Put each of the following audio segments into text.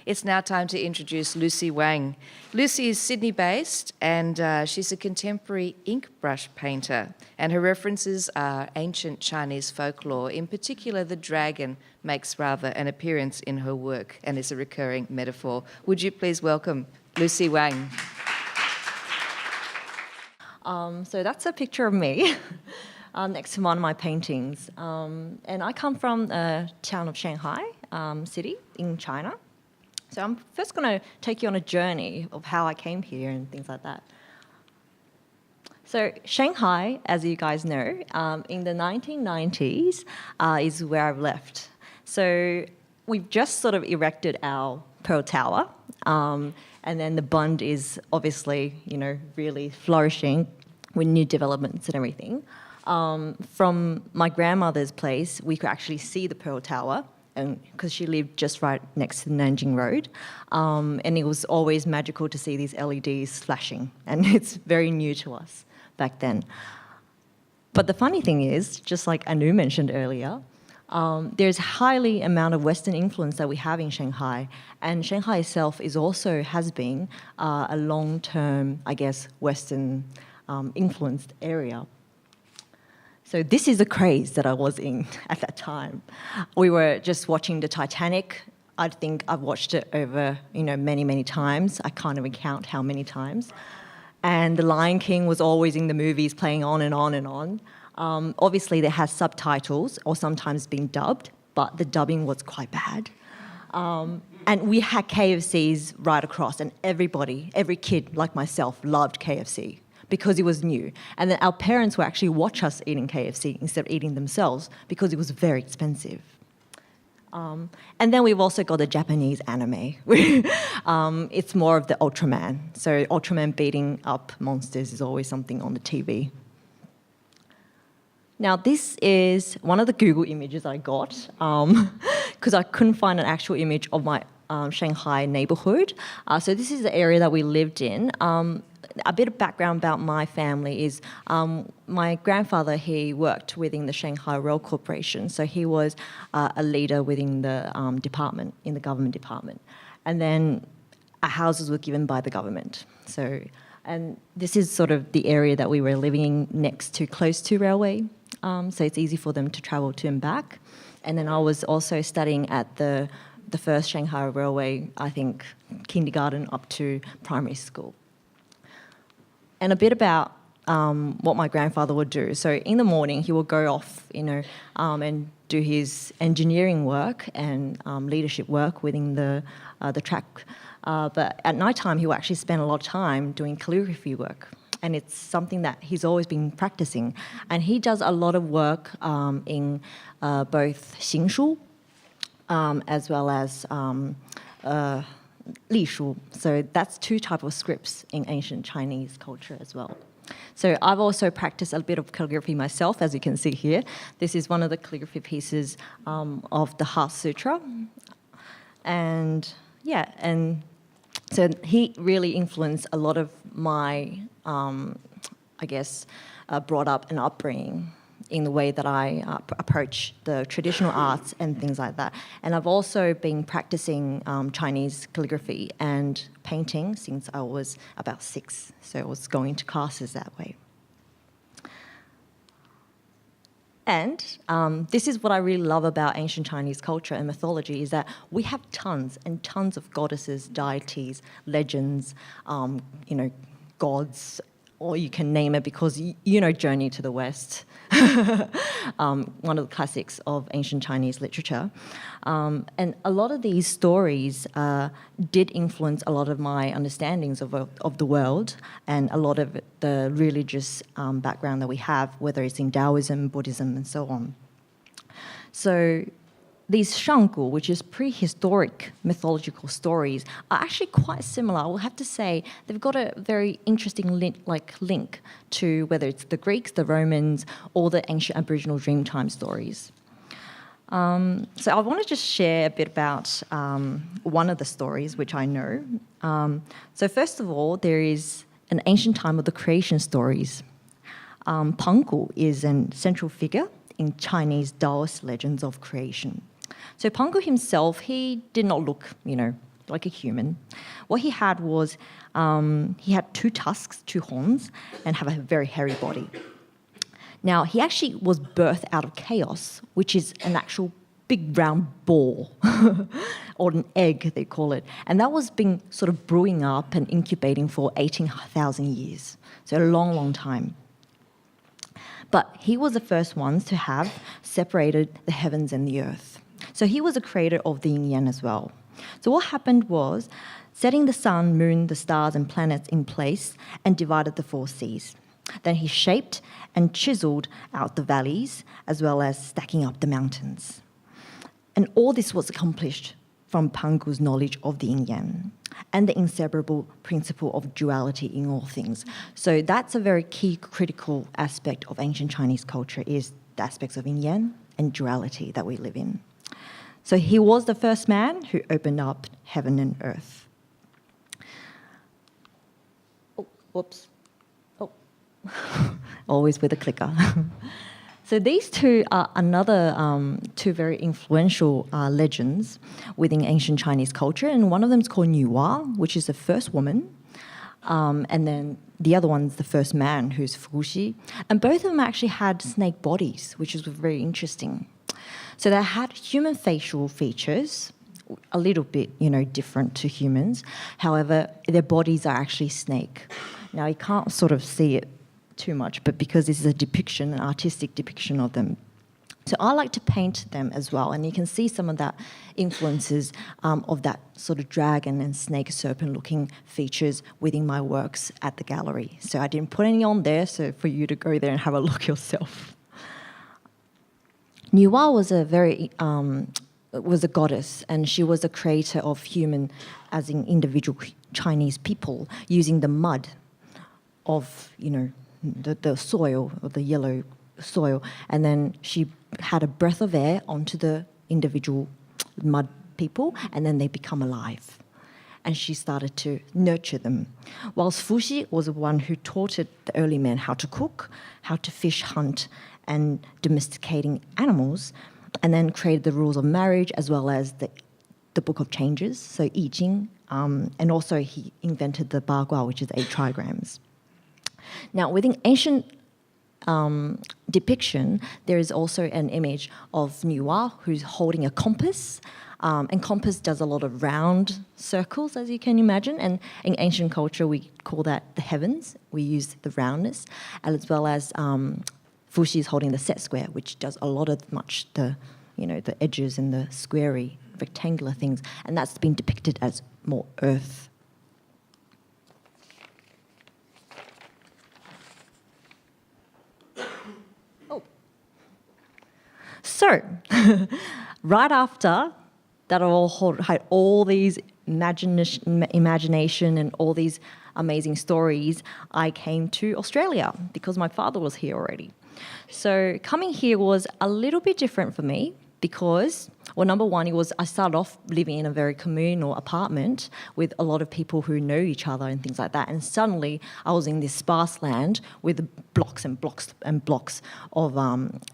It's now time to introduce Lucy Wang. Lucy is Sydney-based and she's a contemporary ink brush painter, and her references are ancient Chinese folklore. In particular, the dragon makes rather an appearance in her work and is a recurring metaphor. Would you please welcome Lucy Wang? So that's a picture of me next to one of my paintings. And I come from the town of Shanghai city in China. So I'm first going to take you on a journey of how I came here and things like that. So Shanghai, as you guys know, in the 1990s is where I've left. So we've just sort of erected our Pearl Tower. And then the Bund is obviously, really flourishing with new developments and everything. From my grandmother's place, we could actually see the Pearl Tower, and because she lived just right next to the Nanjing Road. And it was always magical to see these LEDs flashing, and it's very new to us back then. But the funny thing is, just like Anu mentioned earlier, there's highly amount of Western influence that we have in Shanghai, and Shanghai itself has been a long-term, I guess, Western influenced area. So this is the craze that I was in at that time. We were just watching the Titanic. I think I've watched it over, many, many times. I can't even count how many times. And The Lion King was always in the movies, playing on and on and on. Obviously, there has subtitles or sometimes been dubbed, but the dubbing was quite bad. And we had KFCs right across, and every kid like myself loved KFC because it was new. And then our parents would actually watch us eating KFC instead of eating themselves because it was very expensive. And then we've also got the Japanese anime. It's more of the Ultraman. So Ultraman beating up monsters is always something on the TV. Now, this is one of the Google images I got because I couldn't find an actual image of my Shanghai neighborhood. So this is the area that we lived in. A bit of background about my family is my grandfather, he worked within the Shanghai Rail Corporation. So he was a leader within the department, in the government department. And then our houses were given by the government. And this is sort of the area that we were living close to railway. So it's easy for them to travel to and back. And then I was also studying at the first Shanghai Railway, I think, kindergarten up to primary school. And a bit about what my grandfather would do. So in the morning, he would go off, and do his engineering work and leadership work within the track. But at night time, he would actually spend a lot of time doing calligraphy work. And it's something that he's always been practicing. And he does a lot of work in both 行书 as well as 隶书. So that's two types of scripts in ancient Chinese culture as well. So I've also practiced a bit of calligraphy myself, as you can see here. This is one of the calligraphy pieces of the Heart Sutra. And so he really influenced a lot of my, brought up and upbringing in the way that I approach the traditional arts and things like that. And I've also been practicing Chinese calligraphy and painting since I was about 6. So I was going to classes that way. And this is what I really love about ancient Chinese culture and mythology, is that we have tons and tons of goddesses, deities, legends, gods, or you can name it because Journey to the West, one of the classics of ancient Chinese literature. And a lot of these stories did influence a lot of my understandings of the world and a lot of the religious background that we have, whether it's in Taoism, Buddhism, and so on. So these Shanggu, which is prehistoric mythological stories, are actually quite similar. I will have to say they've got a very interesting link to whether it's the Greeks, the Romans, or the ancient Aboriginal Dreamtime stories. So I want to just share a bit about one of the stories which I know. So first of all, there is an ancient time of the creation stories. Pangu is a central figure in Chinese Taoist legends of creation. So Pangu himself, he did not look, like a human. What he had was he had 2 tusks, 2 horns, and have a very hairy body. Now, he actually was birthed out of chaos, which is an actual big round ball, or an egg, they call it. And that was being sort of brewing up and incubating for 18,000 years. So a long, long time. But he was the first ones to have separated the heavens and the earth. So he was a creator of the yin yang as well. So what happened was setting the sun, moon, the stars and planets in place and divided the 4 seas. Then he shaped and chiseled out the valleys as well as stacking up the mountains. And all this was accomplished from Pangu's knowledge of the yin yang and the inseparable principle of duality in all things. So that's a very key critical aspect of ancient Chinese culture, is the aspects of yin yang and duality that we live in. So he was the first man who opened up heaven and earth. Oh, whoops. Oh, always with a clicker. So these 2 are another 2 very influential legends within ancient Chinese culture, and one of them is called Nuwa, which is the first woman, and then the other one's the first man, who's Fuxi. And both of them actually had snake bodies, which is very interesting. So they had human facial features, a little bit, different to humans. However, their bodies are actually snake. Now, you can't sort of see it too much, but because this is a depiction, an artistic depiction of them. So I like to paint them as well, and you can see some of that influences of that sort of dragon and snake serpent looking features within my works at the gallery. So I didn't put any on there, so for you to go there and have a look yourself. Nuwa was a goddess, and she was a creator of human, as in individual Chinese people, using the mud of, the soil, or the yellow soil, and then she had a breath of air onto the individual mud people, and then they become alive. And she started to nurture them. Whilst Fuxi was the one who taught the early men how to cook, how to fish, hunt, and domesticating animals, and then created the rules of marriage as well as the Book of Changes, so I Ching, and also he invented the Bagua, which is 8 trigrams. Now, within ancient depiction, there is also an image of Nuwa who's holding a compass, and compass does a lot of round circles, as you can imagine, and in ancient culture we call that the heavens. We use the roundness, as well as Fuxi is holding the set square, which does a lot of the edges and the squarey, rectangular things, and that's been depicted as more earth. So, right after that I had all these imagination and all these amazing stories, I came to Australia because my father was here already. So coming here was a little bit different for me because, well, number one, I started off living in a very communal apartment with a lot of people who know each other and things like that. And suddenly I was in this sparse land with blocks and blocks and blocks of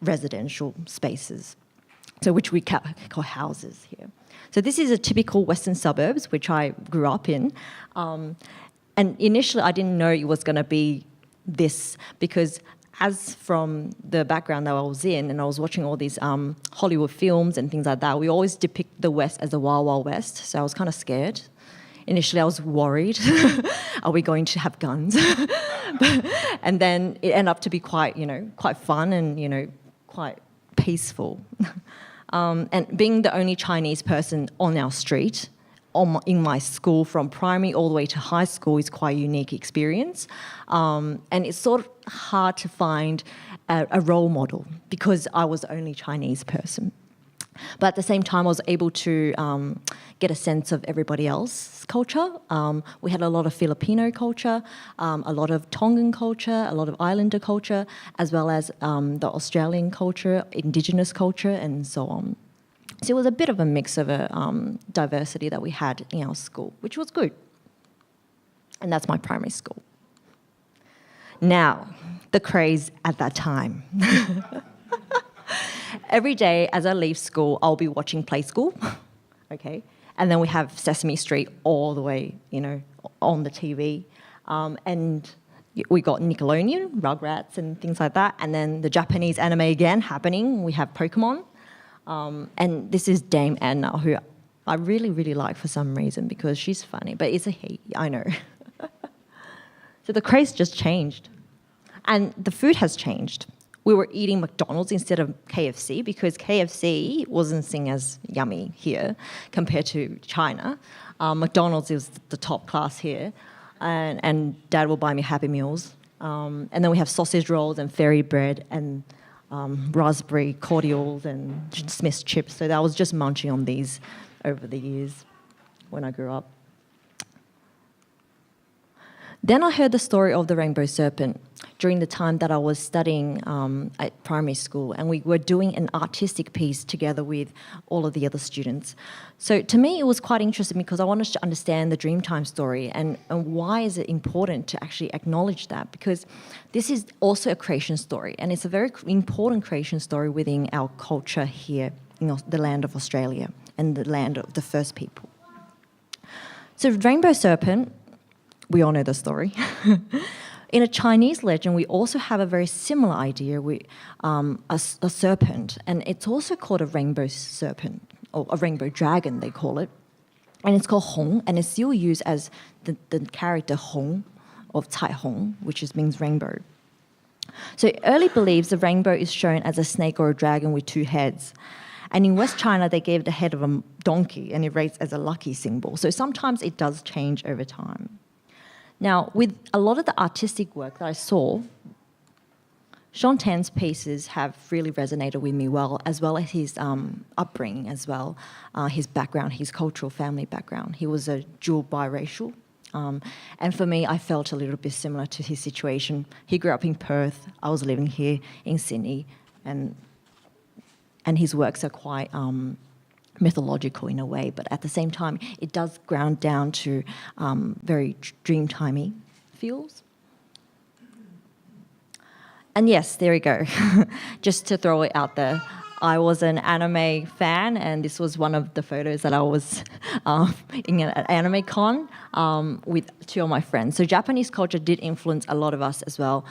residential spaces, so which we call houses here. So this is a typical Western suburbs, which I grew up in. And initially I didn't know it was going to be this because as from the background that I was in, and I was watching all these Hollywood films and things like that, we always depict the West as the Wild Wild West. So I was kind of scared. Initially, I was worried. Are we going to have guns? And then it ended up to be quite fun and, quite peaceful. And being the only Chinese person on our street, in my school from primary all the way to high school is quite a unique experience. And it's sort of hard to find a role model because I was the only Chinese person. But at the same time, I was able to get a sense of everybody else's culture. We had a lot of Filipino culture, a lot of Tongan culture, a lot of Islander culture, as well as the Australian culture, Indigenous culture, and so on. So it was a bit of a mix of a diversity that we had in our school, which was good. And that's my primary school. Now, the craze at that time. Every day as I leave school, I'll be watching Play School, okay? And then we have Sesame Street all the way, on the TV. And we got Nickelodeon, Rugrats and things like that. And then the Japanese anime again happening. We have Pokemon. And this is Dame Anna, who I really, really like for some reason because she's funny. But it's a he, I know. So the craze just changed. And the food has changed. We were eating McDonald's instead of KFC because KFC wasn't seen as yummy here compared to China. McDonald's is the top class here. And Dad will buy me Happy Meals. And then we have sausage rolls and fairy bread and raspberry cordials and Smith's chips. So I was just munching on these over the years when I grew up. Then I heard the story of the rainbow serpent during the time that I was studying at primary school, and we were doing an artistic piece together with all of the other students. So to me, it was quite interesting because I wanted to understand the Dreamtime story and why is it important to actually acknowledge that, because this is also a creation story, and it's a very important creation story within our culture here in the land of Australia and the land of the first people. So rainbow serpent, we all know the story. In a Chinese legend, we also have a very similar idea with a serpent, and it's also called a rainbow serpent, or a rainbow dragon, they call it. And it's called Hong, and it's still used as the character Hong of Cai Hong, which means rainbow. So early beliefs the rainbow is shown as a snake or a dragon with two heads. And in West China, they gave the head of a donkey, and it raised as a lucky symbol. So sometimes it does change over time. Now, with a lot of the artistic work that I saw, Sean Tan's pieces have really resonated with me well as his upbringing as well, his background, his cultural family background. He was a dual biracial. And for me, I felt a little bit similar to his situation. He grew up in Perth. I was living here in Sydney. And his works are quite mythological in a way, but at the same time, it does ground down to very dreamtimey feels. And yes, there we go. Just to throw it out there, I was an anime fan, and this was one of the photos that I was in an anime con with two of my friends. So Japanese culture did influence a lot of us as well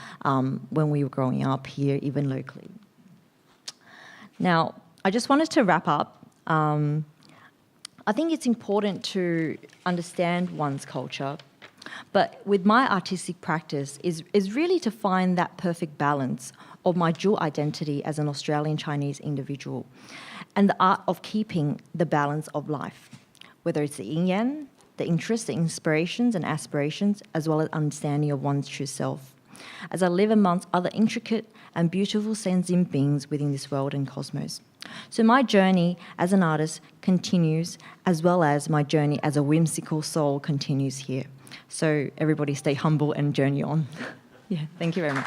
when we were growing up here, even locally. Now, I just wanted to wrap up. I think it's important to understand one's culture, but with my artistic practice is really to find that perfect balance of my dual identity as an Australian Chinese individual and the art of keeping the balance of life, whether it's the yin-yang, the interests, the inspirations and aspirations, as well as understanding of one's true self, as I live amongst other intricate and beautiful sentient beings within this world and cosmos. So my journey as an artist continues, as well as my journey as a whimsical soul continues here. So everybody stay humble and journey on. Yeah, thank you very much.